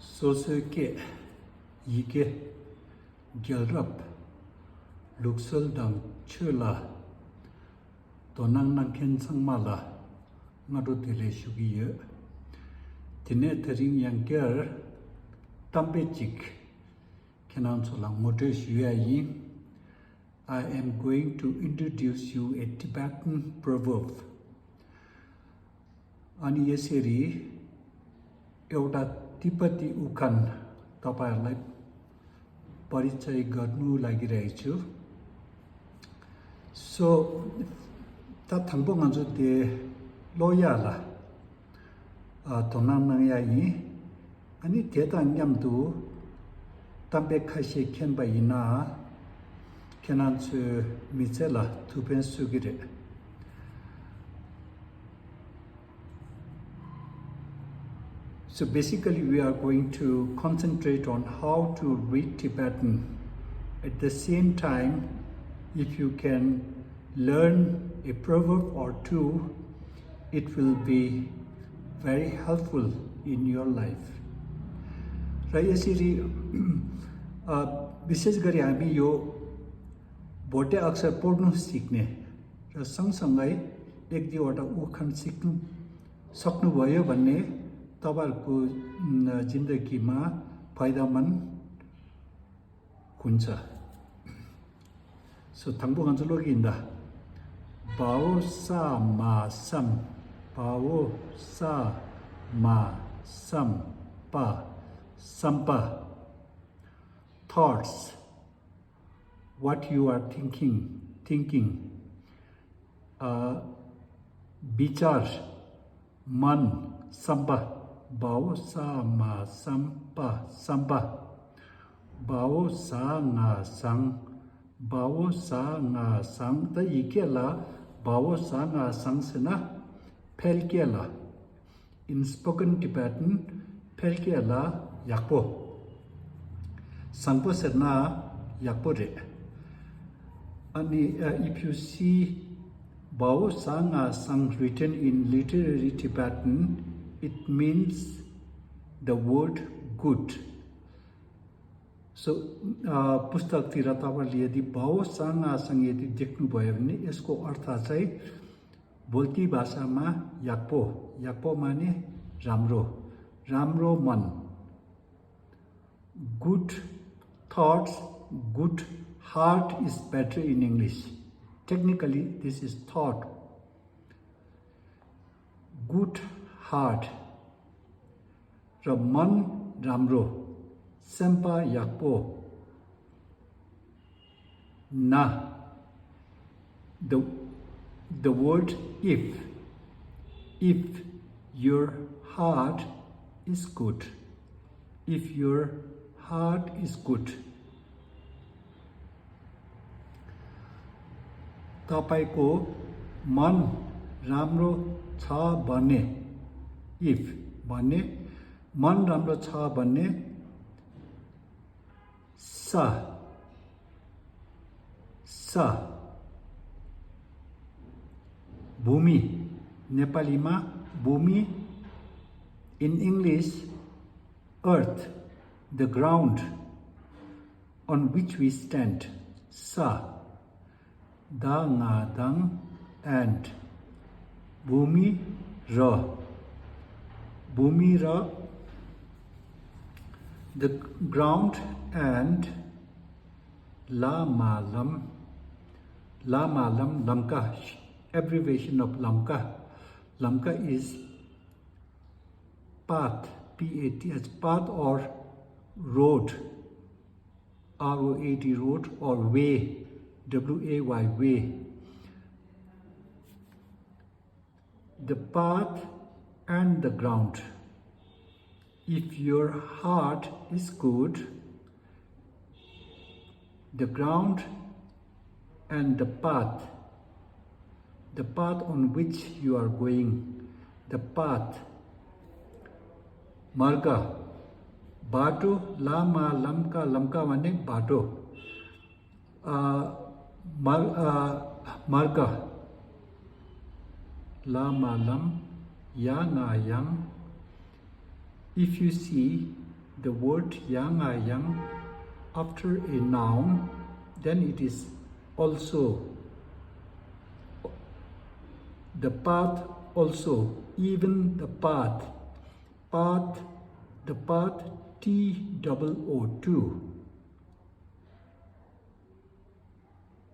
소소게 이게 결합 룩설당 출라 도낭낭 켄상말라 나도 딜레슈기여 디네 드링 양결 담베직 캐난솔랑 모데슈야이 I am going to introduce you a Tibetan proverb. अनि यसरी एउटा तिब्बती उखान तपाईहरुलाई परिचय गर्नु लागिरहेको छु so ta thangpo nganzo de loya la tonang nang ya yi ani teta nyam du tambe khashe khen ba ina kenan chu michela tupen sugire So basically we are going to concentrate on how to read Tibetan. At the same time, if you can learn a proverb or two, it will be very helpful in your life. र यसरी विशेष गरी हामी यो भोटे अक्षर पढ्नु सिक्ने र सँगसँगै एक दुईवटा उखान सिक्नु सक्नुभयो भन्ने तपाईहरुको जिन्दगीमा फाइदामन हुन्छ सो थंगबो गन्छ लोगिन्दा बाओ सा मा सम बाओ सा मा सम पा sampa thoughts what you are thinking vichar man sampa bao sa ma sampa sampa bao sa nga sang ta ikela bao sa nga sang sena phelkela in spoken Tibetan phelkela yakpo sangpo serna yakpo re ani if you see bao sanga sang written in literary Tibetan it means the word good so pustak tira taparle यदि bao sanga sang यदि देख्नु भयो भने यसको अर्थ चाहिँ बोल्ती भाषामा yakpo माने राम्रो मन good thoughts, good heart is better in English. Technically, this is thought. Good heart. Raman ramro. Sempa yakpo. Na. The word if. If your heart is good. If your heart is good. तपाईको मन राम्रो छ भने if भने मन राम्रो छ भने सा भूमि नेपालीमा भूमि in English earth the ground on which we stand sa da nga dang and bhumi ra the ground and la ma lam lamka abbreviation of lamka is path PATH path or road ROAD road or way WAY way the path and the ground if your heart is good the ground and the path on which you are going the path marga बाटो लामा लम्का भने बाटो मार्ग लामा lump yang if you see the word yang after a noun, then it is also the path, also even the path, the path TOO2,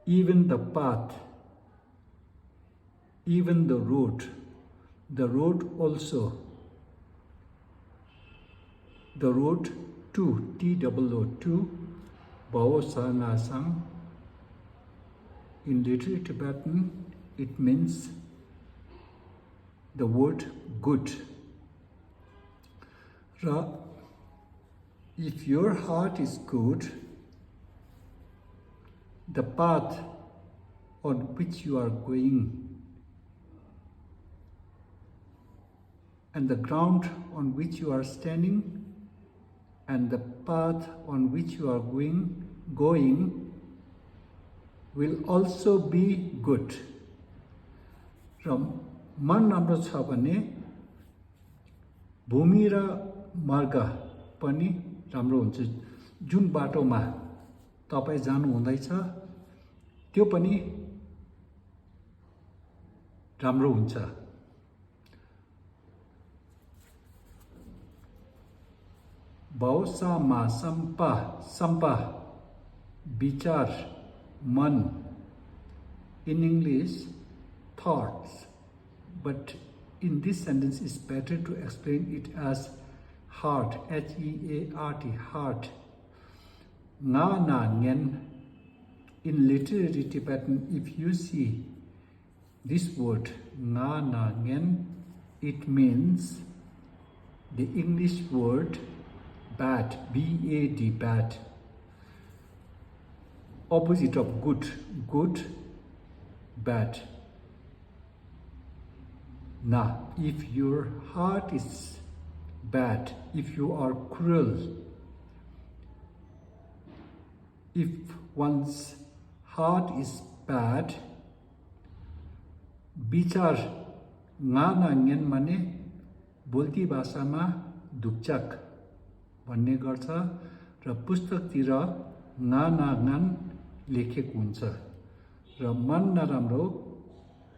even the path, even the road also, the road to TOO2, Bao Sang Asang. In literary Tibetan, it means the word good. If your heart is good, the path on which you are going and the ground on which you are standing and the path on which you are going will also be good. मन राम्रो छ भने भूमि र मार्ग पनि राम्रो हुन्छ। जुन बाटोमा तपाई जानु हुँदैछ त्यो पनि राम्रो हुन्छ। भाव सामा संपा विचार मन, in English thoughts, but in this sentence it's better to explain it as heart, H-E-A-R-T, heart. Nga na ngen. In literary Tibetan, if you see this word nga na ngen, it means the English word bad, B-A-D, bad. Opposite of good, bad. Now, if your heart is bad, if you are cruel, if one's heart is bad, विचार ngana ngen mane बोल्ती भाषामा दुक्चक भन्ने गर्छ र पुस्तकतिर ngana लेखेको हुन्छ र मन नराम्रो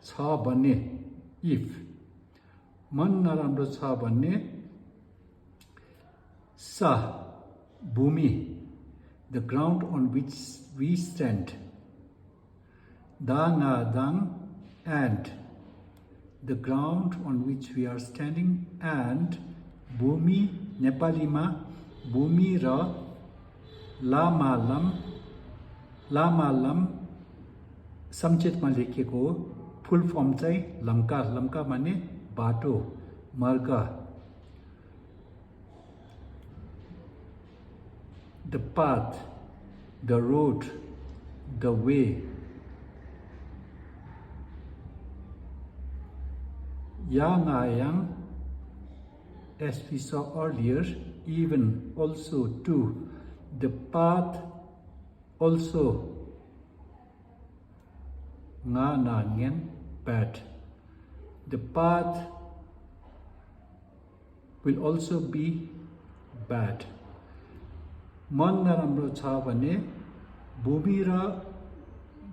छ भन्ने if मन नराम्रो छ भन्ने सा भूमि the ground on which we stand dang and the ground on which we are standing and bhumi nepalima bhumi ra lama lam संक्षेपमा लेखिएको फुल फर्म चाहिँ लम्का माने बाटो मार्ग the path the road the way yang as we saw earlier even also too the path also bad the path will also be bad मन नराम्रो छ भने भूमि र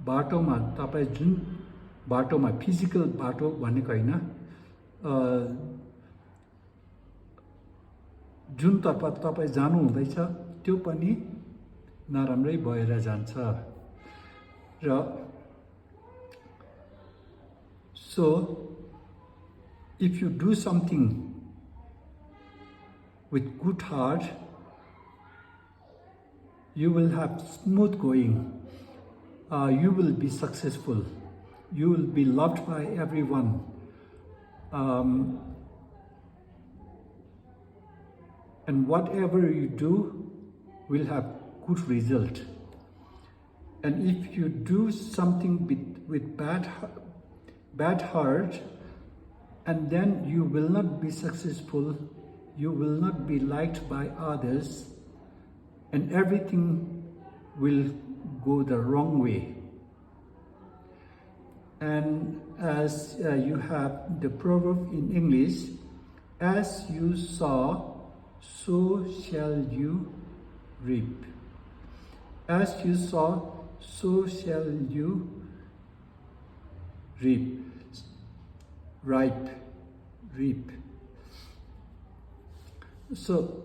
बाटोमा तपाई जुन बाटोमा फिजिकल बाटो भनेको हैन जुन तर्फ तपाई जानु हुँदैछ त्यो पनि नराम्रै भएर जान्छ र so if you do something with good heart you will have smooth going you will be successful you will be loved by everyone and whatever you do will have good result and if you do something with bad heart and then you will not be successful you will not be liked by others and everything will go the wrong way and as you have the proverb in English as you sow so shall you reap. As you sow, so shall you reap. Reap. So,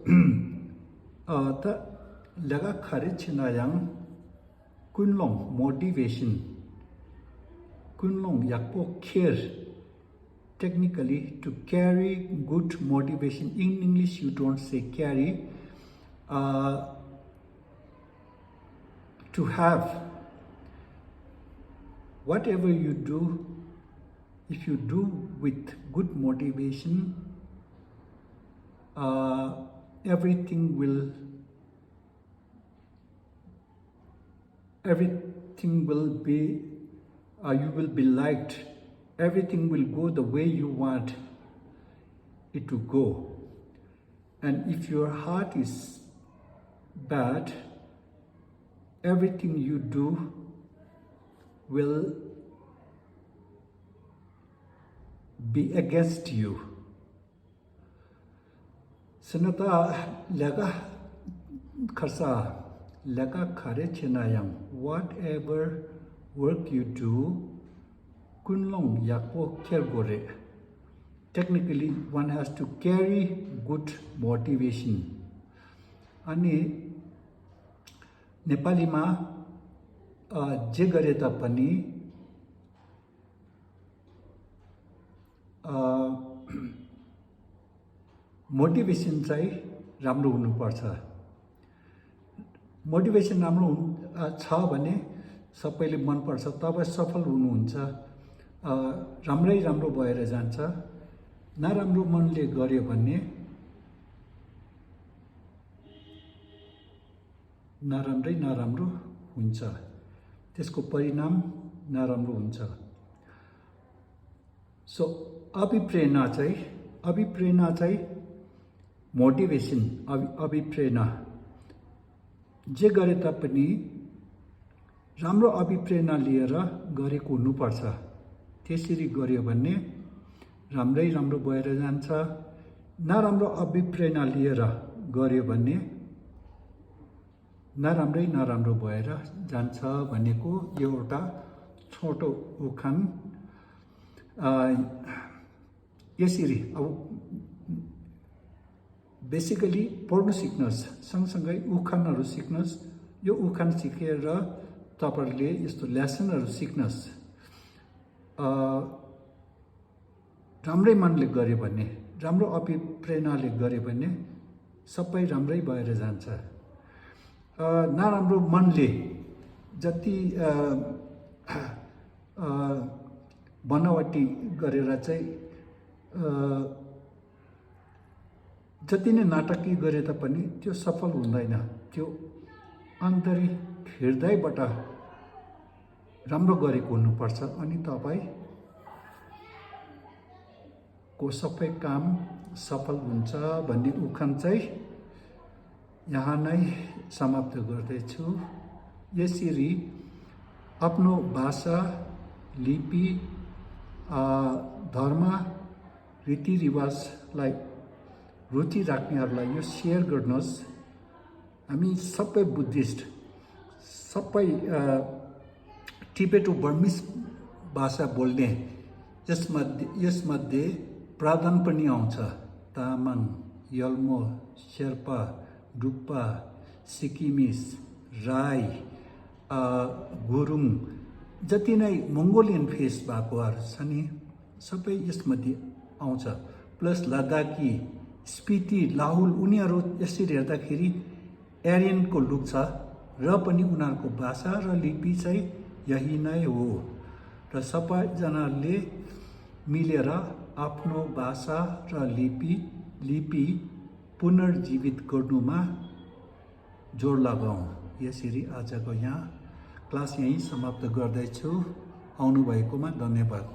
the laga khare chinayang kunlong motivation, kunlong yakpo care. Technically, to carry good motivation, in English you don't say carry, to have whatever you do, if you do with good motivation, everything will be, you will be liked. Everything will go the way you want it to go. And if your heart is bad, everything you do will be against you. Sanata laga kharsa laga khare chenayang, whatever work you do, kunlong yakpo kergore. Technically, one has to carry good motivation. Ani Nepali ma je gare tapani motivation चाहिँ राम्रो हुनुपर्छ. Motivation राम्रो छ भने सबैले मन पर्छ, तब सफल हुनुहुन्छ. राम्रो भएर जान्छ. नराम्रो मनले गर्यो भने नराम्रो हुन्छ. त्यसको परिणाम नराम्रो हुन्छ. सो अभिप्रेरणा चाहिँ मोटिभेसन, अभिप्रेरणा जे गरे तापनि राम्रो अभिप्रेरणा लिएर गरेको हुनुपर्छ. त्यसरी गर्यो भने राम्रो भएर जान्छ. नराम्रो अभिप्रेरणा लिएर गर्यो भने नराम्रो भएर जान्छ भनेको यो एउटा छोटो उखान. यसरी अब बेसिकली पढ्नु सिक्नुहोस्, सँगसँगै उखानहरू सिक्नुहोस्. यो उखान सिकेर तपाईहरुले यस्तो लेसनहरू सिक्नुहोस्. राम्रै मनले गर्यो भने, राम्रो अभिप्रेरणाले गर्यो भने सबै राम्रै भएर जान्छ. नराम्रो मनले जति बनावटी गरेर चाहिँ जति नै नाटकी गरे तापनि त्यो सफल हुँदैन. त्यो आन्तरिक हृदयबाट राम्रो गरेको हुनुपर्छ. अनि तपाईको सबै काम सफल हुन्छ भन्ने उखान चाहिँ यहाँ नै समाप्त गर्दैछु. यसरी आफ्नो भाषा, लिपि, धर्म, रीतिरिवाजलाई रुचि राख्नेहरूलाई यो सेयर गर्नुहोस्. हामी सबै बुद्धिस्ट, सबै टिबेटो बर्मिस भाषा बोल्ने, यसमध्ये प्रावधान पनि आउँछ. तामाङ, यल्मो, शेर्पा, डुक्पा, सिक्किमिस, राई, गुरुङ, जति नै मङ्गोलियन फेस भएकोहरू छ नि सबै यसमध्ये आउँछ. प्लस लद्दाखी, स्पिति, लाहुल, उनीहरू यसरी हेर्दाखेरि एरियनको लुक छ र पनि उनीहरूको भाषा र लिपि चाहिँ यही नै हो. र सबैजनाले मिलेर आफ्नो भाषा र लिपि पुनर्जीवित गर्नुमा जोड लगाऊ. यसरी आजको यहाँ क्लास यही समाप्त गर्दैछु. आउनुभएकोमा धन्यवाद.